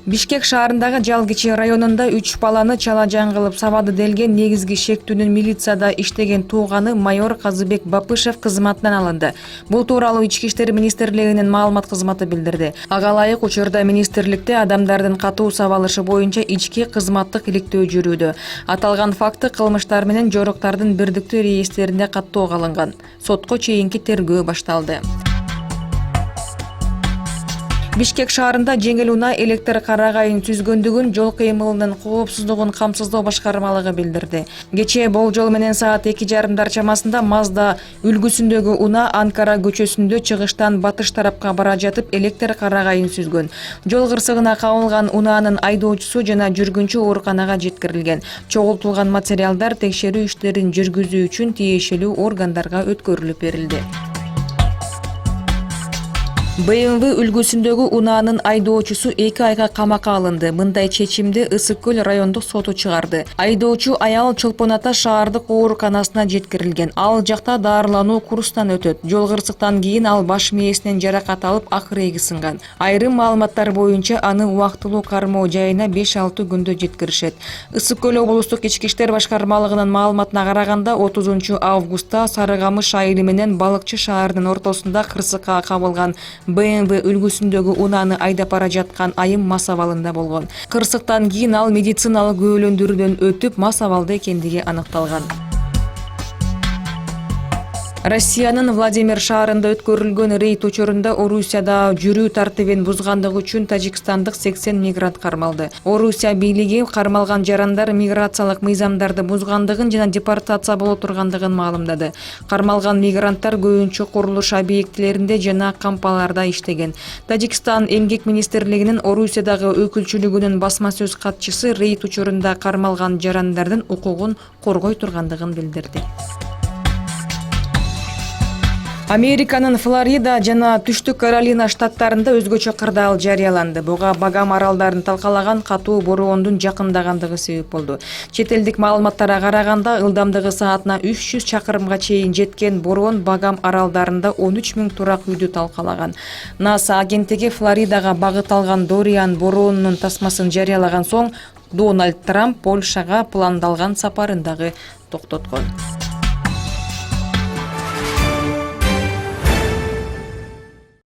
Бишкек шаарындагы Жалгичи районунда 3 баланы чала-жан кылып сабады делген негизги шектүүнүн милицияда иштеген тууганы майор Казыбек Бапышев кызматынан алынды. Бул тууралуу Ички иштер министрлигинин маалымат кызматы билдирди. Ага ылайык учурда министрликте адамдардын катуу сабалышы боюнча ички кызматтык иликтөө жүрүүдө. Аталган факты кылмыштар менен жоруктардын бирдиктүү реестрине каттоого алынган. Сотко чейинки тергөө башталды. Бишкек шаарында жеңил унаа электр карагайын сүзгөндүгүн жол кыймылынын коопсуздугун камсыздоо башкармалыгы билдирди. Кечээ болжол менен саат 2:30 чамасында Мазда үлгүсүндөгү унаа Анкара көчөсүндө чыгыштан батыш тарапка бара жатып электр карагайын сүзгөн. Жол кырсыгына кабылган унаанын айдоочусу жана жүргүнчү ооруканага жеткирилген. Чогултулган материалдар текшерүү иштерин жүргүзүү үчүн тиешелүү органдарга өткөрүлүп берилди. BMW үлгүсүндөгү унаанын айдоочусу 2 айга камакка алынды. Мындай чечимди Ысык көл райондук соту чыгарды. Айдоочу аял Чолпон Ата шаардык ооруканасына жеткирилген. Ал жакта даарылануу курстан өтөт. Жол кырсыктан кийин ал баш мээсинен жаракат алып, акыреги сынган. Айрым маалыматтар боюнча аны убактылуу кармоо жайына 5-6 күндө жеткиришет. Ысык көл облустук ички иштер башкармалыгынын маалыматына караганда 30 августта Сары Камыш айылы менен Балыкчы шаарынын ортосунда кырсыкка кабылган BMW үлгүсүндөгү унааны айдап бара жаткан айым мас абалында болгон. Кырсыктан кийин ал медициналык күбөлөндүрүүдөн өтүп, мас абалда экендиги аныкталган. Россиянын Владимир шаарында өткөрүлгөн рейд учурунда Орусияда жүрүү тартибин бузгандыгы үчүн тажикстандык 80 мигрант кармалды. Орусия бийлиги кармалган жарандар миграциялык мыйзамдарды бузгандыгын жана депортация боло тургандыгын маалымдады. Кармалган мигранттар көбүнчө курулуш объектилеринде жана кампаларда иштеген. Тажикстан эмгек министрлигинин Орусиядагы өкүлчүлүгүнүн басма сөз катчысы рейд учурунда кармалган жарандардын укугун коргой тургандыгын билдирди. Американын Флорида жана Түштүк Каролина штаттарында өзгөчө кырдаал жарыяланды. Буга Багам аралдарын талкалаган катуу бороондун жакындагандыгы себеп болду. Чет элдик маалыматтарга караганда, ылдамдыгы саатына 300 чакырымга чейин жеткен бороон Багам аралдарында 13 000 турак үйдү талкалаган. НАСА агенттиги Флоридага багыт алган Дориан бороонунун тасмасын жарыялаган соң Дональд Трамп Польшага пландалган сапарын дагы токтоткон.